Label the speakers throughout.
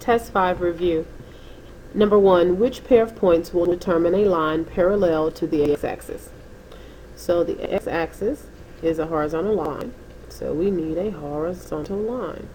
Speaker 1: Test 5 review. Number 1, which pair of points will determine a line parallel to the x-axis? So the x-axis is a horizontal line, so we need a horizontal line.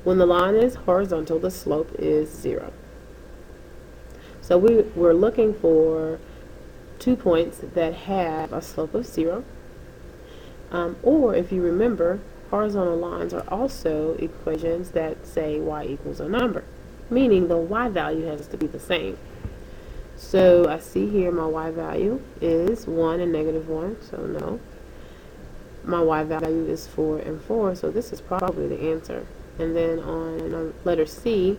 Speaker 1: When the line is horizontal, the slope is 0. So we're looking for 2 points that have a slope of 0. Or if you remember, horizontal lines are also equations that say y equals a number, meaning the y value has to be the same. So I see here my y value is 1 and -1, so no. My y value is 4 and 4, so this is probably the answer. And then on letter C,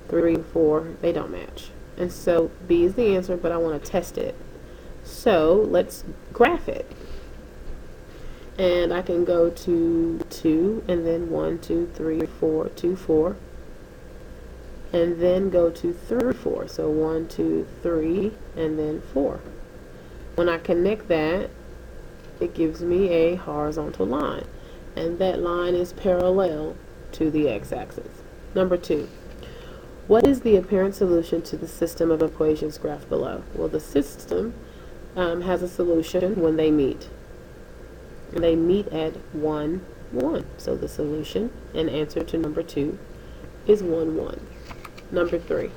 Speaker 1: 3 and 4, they don't match. And so B is the answer, but I want to test it. So let's graph it. And I can go to 2, and then 1, 2, 3, 4, 2, 4. And then go to 3, 4. So 1, 2, 3, and then 4. When I connect that, it gives me a horizontal line. And that line is parallel to the x-axis. Number 2. What is the apparent solution to the system of equations graphed below? Well, the system has a solution when they meet. They meet at 1, 1. So the solution and answer to number 2 is 1, 1. Number 3.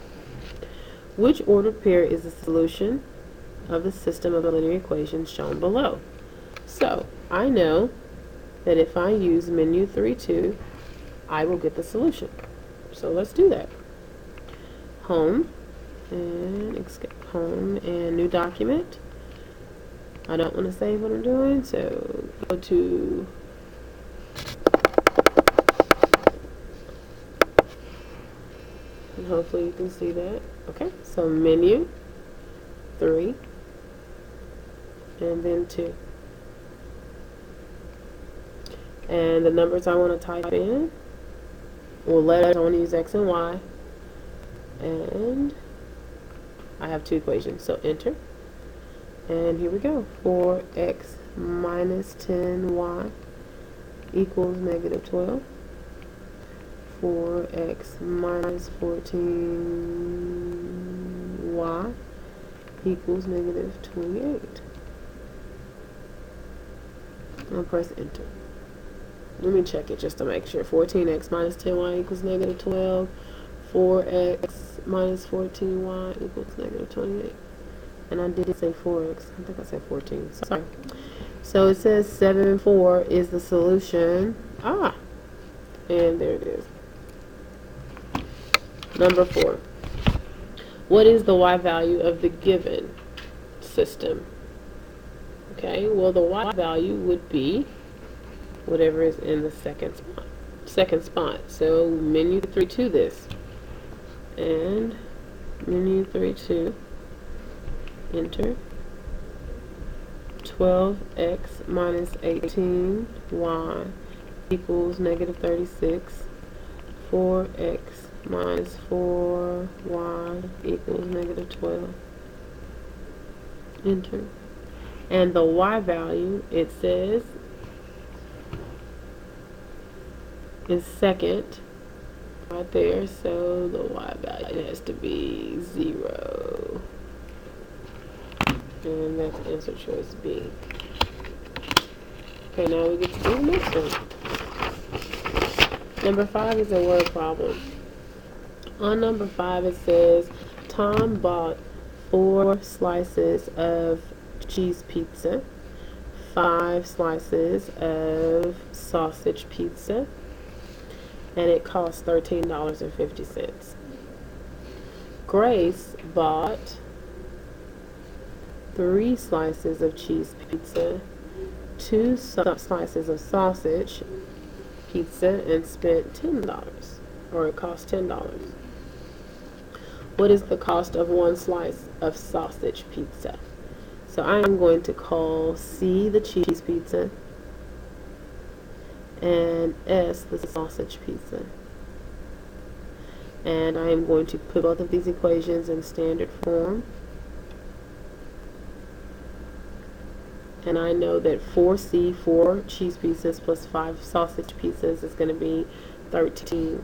Speaker 1: Which ordered pair is the solution of the system of linear equations shown below? So I know that if I use menu 3, 2, I will get the solution. So let's do that. Home and escape home and new document. I don't want to save what I'm doing, so go to and hopefully you can see that. Okay, so menu 3 and then 2. And the numbers I want to type in, or letters, I want to use X and Y. And I have 2 equations, so enter. And here we go. 4x minus 10y equals -12. 4x minus 14y equals -28. I'll press enter. Let me check it just to make sure. 14x minus 10y equals -12. 4x minus 14y equals -28. And I did say 4x. I think I said 14. Sorry. So it says 7 and 4 is the solution. And there it is. Number 4. What is the y value of the given system? Okay, well the y value would be whatever is in the second spot. So menu 3 to this. And menu 3 to enter. 12x minus 18y equals -36. 4x minus 4y equals -12. Enter. And the y value, it says, is second right there, so the y value has to be 0. And that's answer choice B. Okay, now we get to do the next one. Number 5 is a word problem. On number 5 it says, Tom bought 4 slices of cheese pizza, 5 slices of sausage pizza, and it cost $13.50. Grace bought 3 slices of cheese pizza, 2 slices of sausage pizza, and spent $10, or it cost $10. What is the cost of 1 slice of sausage pizza? So I am going to call C the cheese pizza and S the sausage pizza. And I am going to put both of these equations in standard form. And I know that 4C, 4 cheese pizzas plus 5 sausage pizzas is going to be $13.50.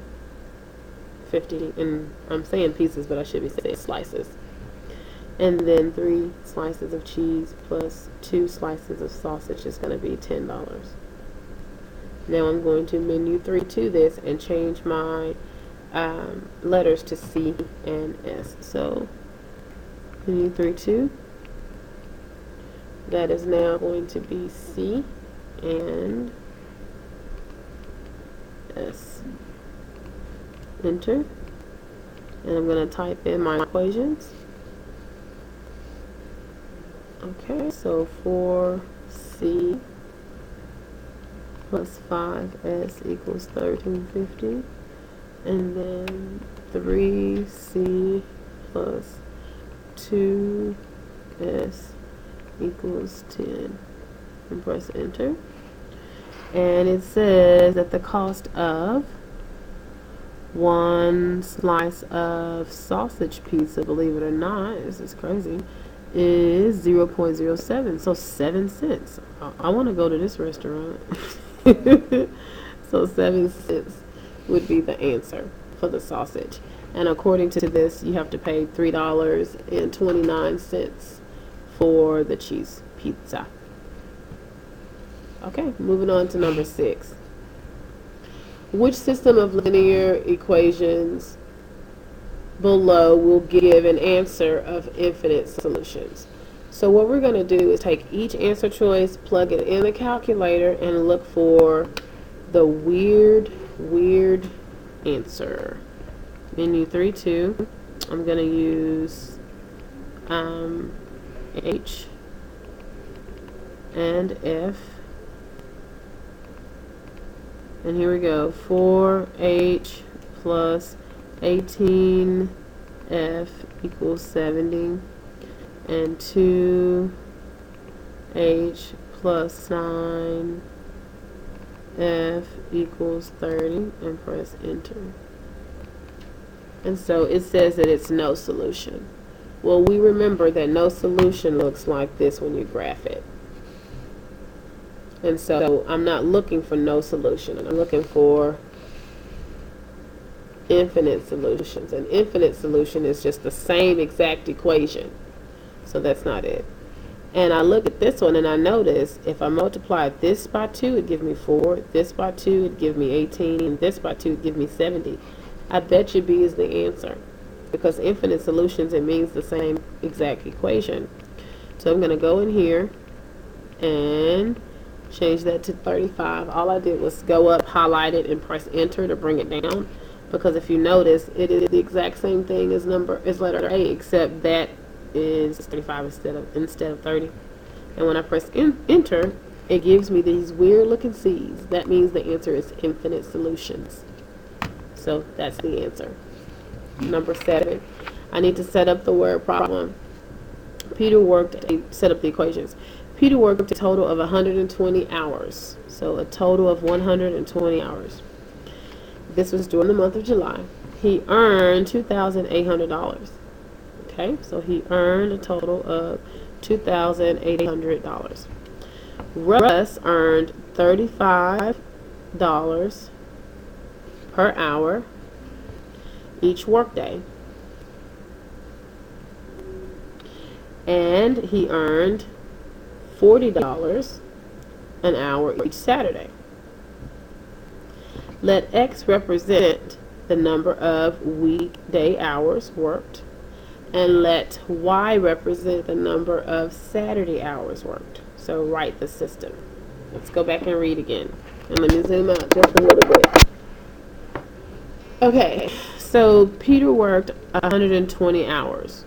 Speaker 1: 50, and I'm saying pieces, but I should be saying slices. And then 3 slices of cheese plus 2 slices of sausage is going to be $10. Now I'm going to menu 3 to this and change my letters to C and S. So menu 3 to, that is now going to be C and S. Enter. And I'm going to type in my equations. Okay, so 4C plus 5S equals 1350. And then 3C plus 2S equals 10. And press enter. And it says that the cost of 1 slice of sausage pizza, believe it or not, this is crazy, is 0.07, so 7 cents. I want to go to this restaurant. So 7 cents would be the answer for the sausage. And according to this, you have to pay $3.29 for the cheese pizza. Okay, moving on to number 6. Which system of linear equations below will give an answer of infinite solutions? So what we're going to do is take each answer choice, plug it in the calculator, and look for the weird answer. Menu 3 2. I'm going to use H and F. And here we go. 4H plus 18F equals 70. And 2H plus 9F equals 30. And press enter. And so it says that it's no solution. Well, we remember that no solution looks like this when you graph it. And so I'm not looking for no solution. I'm looking for infinite solutions. An infinite solution is just the same exact equation. So that's not it. And I look at this one and I notice if I multiply this by 2, it gives me 4. This by 2, it gives me 18. And this by 2, it gives me 70. I bet you B is the answer. Because infinite solutions, it means the same exact equation. So I'm going to go in here and change that to 35. All I did was go up, highlight it, and press enter to bring it down. Because if you notice, it is the exact same thing as letter A, except that is 35 instead of 30. And when I press enter, it gives me these weird looking C's. That means the answer is infinite solutions. So that's the answer. Number 7. I need to set up the word problem. Set up the equations. Peter worked a total of 120 hours. So a total of 120 hours. This was during the month of July. He earned $2,800. Okay, so he earned a total of $2,800. Russ earned $35 per hour each workday. And he earned $40 an hour each Saturday. Let X represent the number of weekday hours worked, and let Y represent the number of Saturday hours worked. So write the system. Let's go back and read again. And let me zoom out just a little bit. Okay, so Peter worked 120 hours.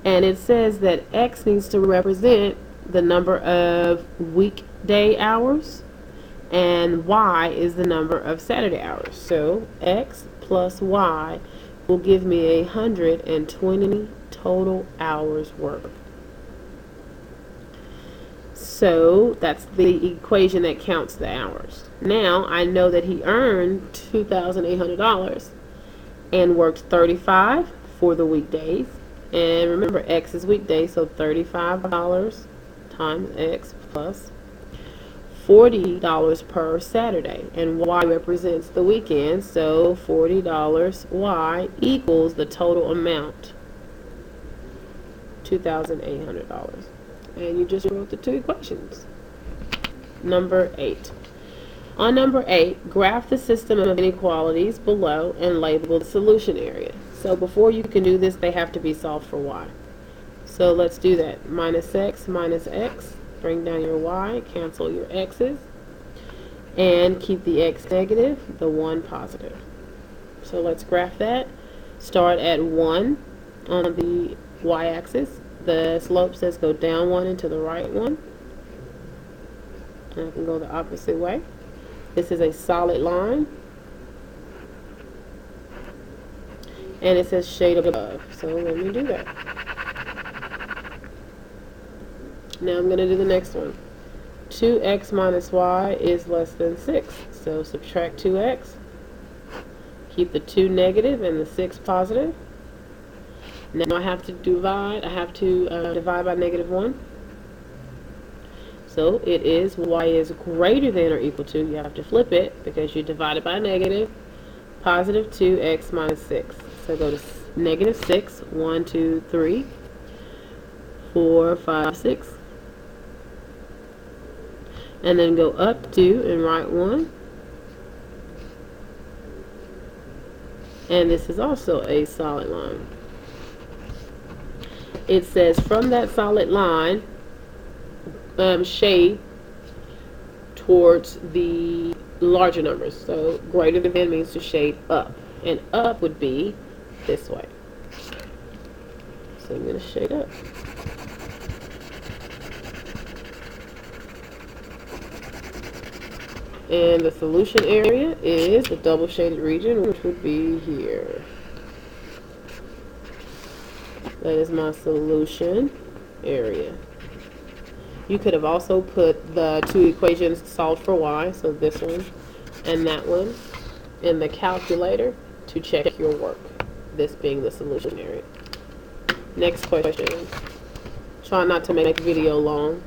Speaker 1: And it says that X needs to represent the number of weekday hours, and Y is the number of Saturday hours. So X plus Y will give me 120 total hours worked. So that's the equation that counts the hours. Now I know that he earned $2,800 and worked 35 for the weekdays. And remember, X is weekday, so $35 times X plus $40 per Saturday, and Y represents the weekend, so $40 Y equals the total amount, $2,800. And you just wrote the two equations. Number 8. On number 8, graph the system of inequalities below and label the solution area. So before you can do this, they have to be solved for Y. So let's do that. Minus x, bring down your y, cancel your x's, and keep the x negative, the 1 positive. So let's graph that. Start at 1 on the y-axis. The slope says go down 1 and to the right 1. And I can go the opposite way. This is a solid line. And it says shade above. So let me do that. Now I'm going to do the next one. 2x minus y is less than 6. So subtract 2x. Keep the 2 negative and the 6 positive. Now I have to divide. I have to divide by negative 1. So it is y is greater than or equal to. You have to flip it because you divided by negative. Positive 2x minus 6. So go to negative 6. 1, 2, 3, 4, 5, 6. And then go up 2 and write 1. And this is also a solid line. It says from that solid line, shade towards the larger numbers. So greater than means to shade up. And up would be this way. So I'm going to shade up. And the solution area is the double shaded region, which would be here. That is my solution area. You could have also put the two equations solved for y, so this one and that one, in the calculator to check your work, this being the solution area. Next question. Try not to make the video long.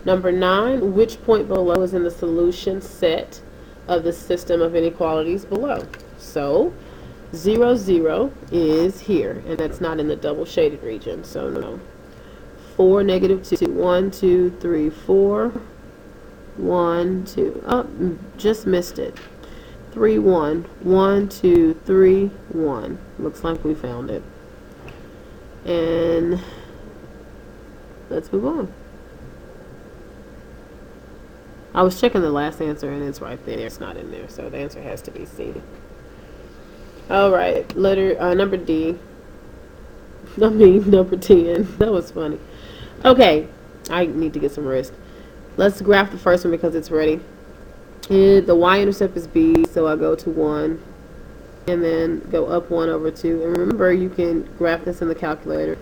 Speaker 1: Number 9, which point below is in the solution set of the system of inequalities below? So 0, 0 is here, and that's not in the double shaded region, so no. 4, negative 2, 1, 2, 3, 4, 1, 2, oh, just missed it. 3, 1, 1, 2, 3, 1. Looks like we found it. And let's move on. I was checking the last answer and it's right there. It's not in there, so the answer has to be C. Alright, number D. Number 10. That was funny. Okay, I need to get some rest. Let's graph the first one because it's ready. The y-intercept is B, so I go to 1 and then go up 1 over 2. And remember, you can graph this in the calculator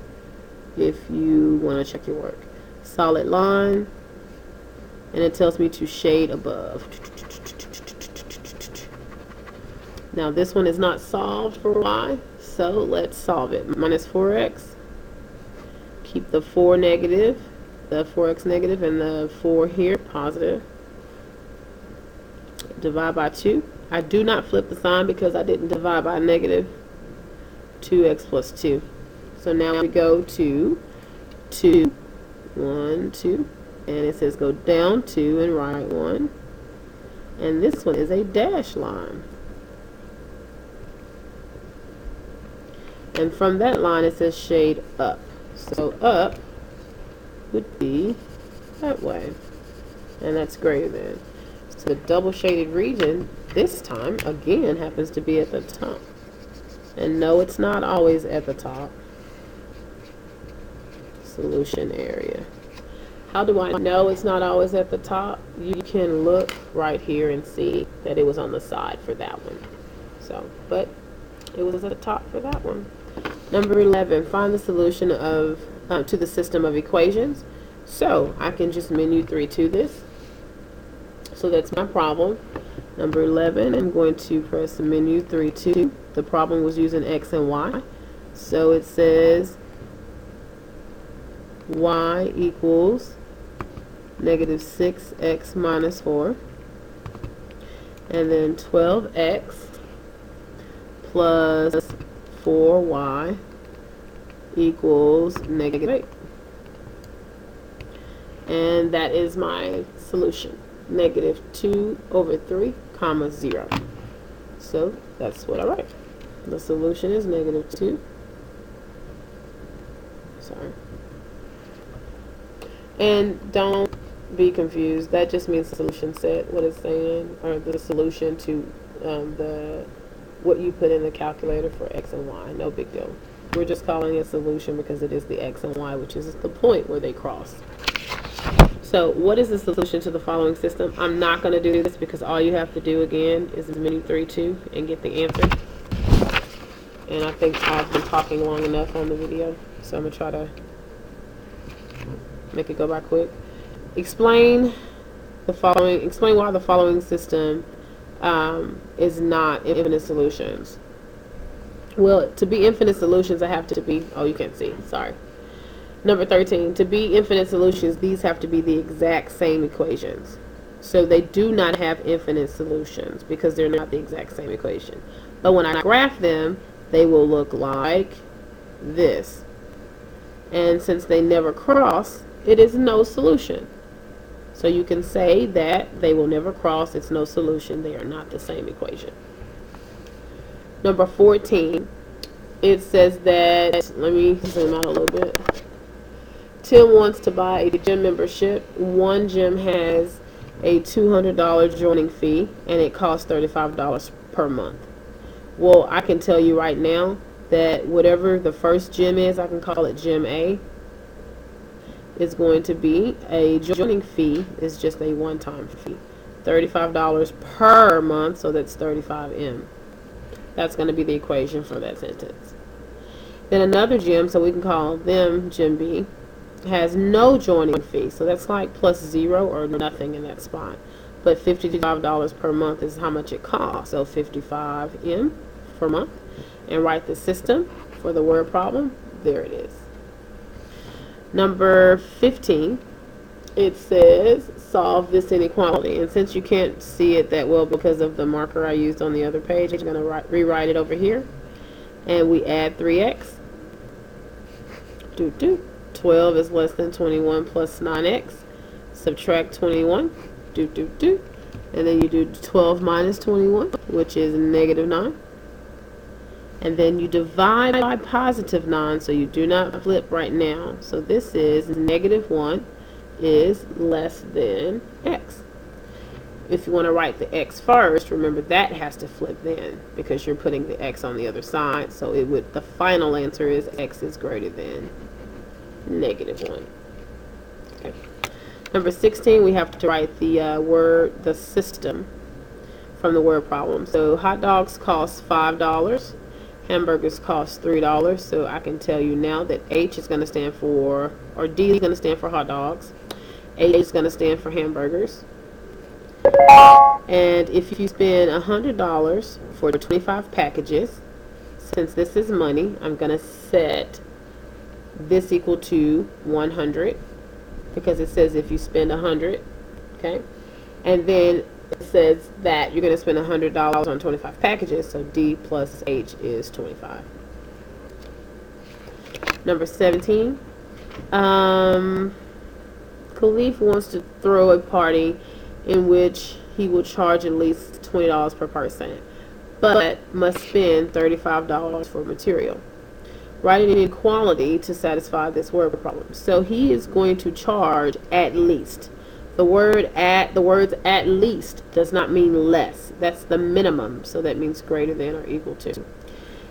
Speaker 1: if you want to check your work. Solid line. And it tells me to shade above. Now this one is not solved for y, so let's solve it. Minus 4x. Keep the 4 negative, the 4x negative, and the 4 here positive. Divide by 2. I do not flip the sign because I didn't divide by negative. 2x plus 2. So now we go to 2. 1, 2. And it says go down 2 and write 1. And this one is a dash line. And from that line it says shade up. So up would be that way. And that's greater than. So the double shaded region this time again happens to be at the top. And no, it's not always at the top. Solution area. How do I know it's not always at the top? You can look right here and see that it was on the side for that one. So, but it was at the top for that one. Number 11, find the solution of to the system of equations. So I can just menu 3 to this. So that's my problem. Number 11, I'm going to press menu 3 to. The problem was using x and y. So it says y equals negative 6x minus 4, and then 12x plus 4y equals negative 8. And that is my solution, negative 2 over 3, comma 0. So that's what I write. The solution is negative 2. Sorry. And don't be confused. That just means the solution set, what it's saying, or the solution to what you put in the calculator for x and y. No big deal. We're just calling it solution because it is the x and y, which is the point where they cross. So what is the solution to the following system? I'm not going to do this because all you have to do again is menu 3-2 and get the answer. And I think I've been talking long enough on the video, so I'm going to try to make it go by quick. Explain why the following system is not infinite solutions. Well, to be infinite solutions, I have to be, oh, you can't see, sorry. Number 13, to be infinite solutions, these have to be the exact same equations. So they do not have infinite solutions because they're not the exact same equation. But when I graph them, they will look like this. And since they never cross, it is no solution. So you can say that they will never cross, it's no solution, they are not the same equation. Number 14, it says that, let me zoom out a little bit. Tim wants to buy a gym membership. One gym has a $200 joining fee and it costs $35 per month. Well, I can tell you right now that whatever the first gym is, I can call it Gym A, is going to be a joining fee, is just a one-time fee. $35 per month, so that's 35M. That's going to be the equation for that sentence. Then another gym, so we can call them Gym B, has no joining fee, so that's like plus 0 or nothing in that spot. But $55 per month is how much it costs, so 55M per month. And write the system for the word problem. There it is. Number 15, it says solve this inequality. And since you can't see it that well because of the marker I used on the other page, I'm going to rewrite it over here. And we add 3x. 12 is less than 21 plus 9x. Subtract 21. And then you do 12 minus 21, which is negative 9. And then you divide by positive 9, so you do not flip right now. So this is negative 1 is less than x. If you want to write the x first, remember that has to flip then because you're putting the x on the other side. So it would, the final answer is x is greater than negative 1. Okay. Number 16, we have to write the system from the word problem. So hot dogs cost $5. Hamburgers cost $3. So I can tell you now that H is going to stand for, or D is going to stand for hot dogs. H is going to stand for hamburgers. And if you spend $100 for 25 packages, since this is money, I'm going to set this equal to 100 because it says if you spend 100, okay? And then it says that you're going to spend $100 on 25 packages, so D plus H is 25. Number 17, Khalif wants to throw a party in which he will charge at least $20 per person, but must spend $35 for material. Write an inequality to satisfy this word problem. So he is going to charge at least. The words at least does not mean less. That's the minimum, so that means greater than or equal to.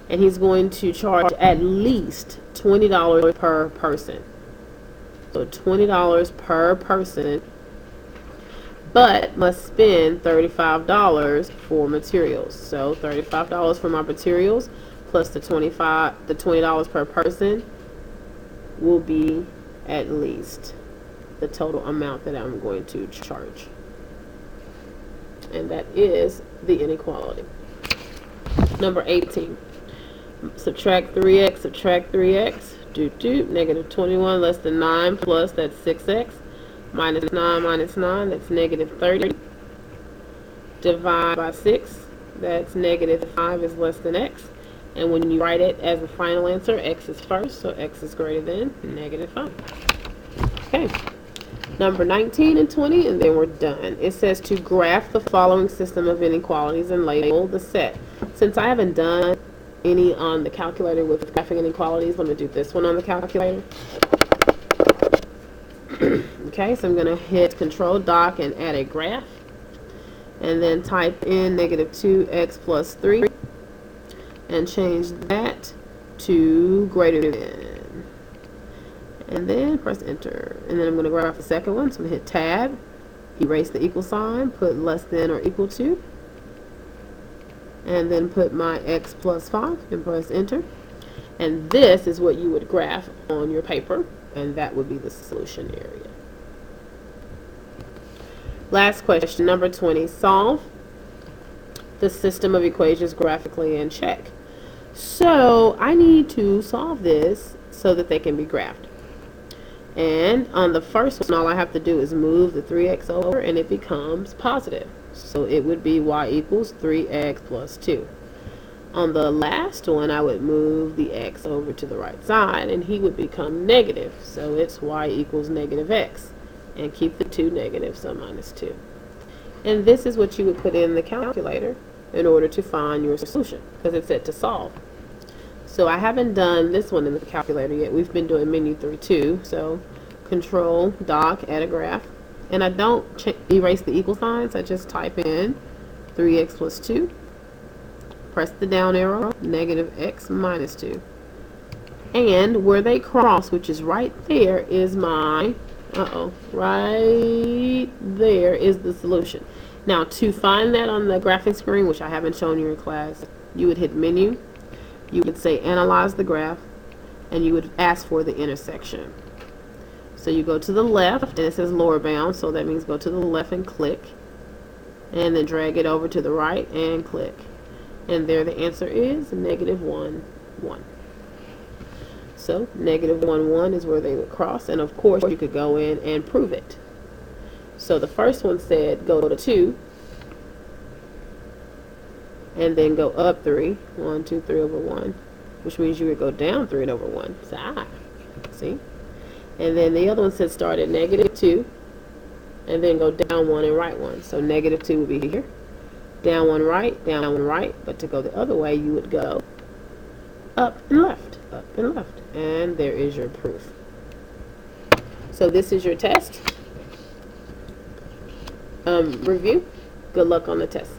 Speaker 1: And he's going to charge at least $20 per person. So $20 per person, but must spend $35 for materials. So $35 for my materials plus the $20 per person will be at least the total amount that I'm going to charge. And that is the inequality. Number 18. Subtract 3x, negative 21 less than 9 plus, that's 6x. minus 9, that's negative 30. Divide by 6, that's negative 5 is less than x. And when you write it as the final answer, x is first, so x is greater than negative 5. Okay, number 19 and 20, and then we're done. It says to graph the following system of inequalities and label the set. Since I haven't done any on the calculator with graphing inequalities, I'm going to do this one on the calculator. Okay, so I'm going to hit Control Doc and add a graph. And then type in negative 2x plus 3 and change that to greater than. And then press enter. And then I'm going to graph the second one. So I'm going to hit Tab, erase the equal sign, put less than or equal to, and then put my x plus 5 and press enter. And this is what you would graph on your paper, and that would be the solution area. Last question, number 20. Solve the system of equations graphically and check. So I need to solve this so that they can be graphed. And on the first one, all I have to do is move the 3x over and it becomes positive. So it would be y equals 3x plus 2. On the last one, I would move the x over to the right side and he would become negative. So it's y equals negative x. And keep the 2 negative, so minus 2. And this is what you would put in the calculator in order to find your solution, because it said to solve. So I haven't done this one in the calculator yet. We've been doing menu 3 too. So Control Doc, add a graph. And I don't erase the equal signs. I just type in 3x plus 2. Press the down arrow, negative x minus 2. And where they cross, which is right there, is my right there is the solution. Now to find that on the graphic screen, which I haven't shown you in class, you would hit menu, you would say analyze the graph, and you would ask for the intersection. So you go to the left, and it says lower bound, so that means go to the left and click, and then drag it over to the right and click. And there the answer is negative 1, 1. So negative 1, 1 is where they would cross, and of course you could go in and prove it. So the first one said go to 2, and then go up 3, 1, 2, 3 over 1, which means you would go down 3 over 1. So, see? And then the other one said start at negative 2, and then go down 1 and right 1. So negative 2 would be here, down 1 right, but to go the other way you would go up and left, and there is your proof. So this is your test. Review. Good luck on the test.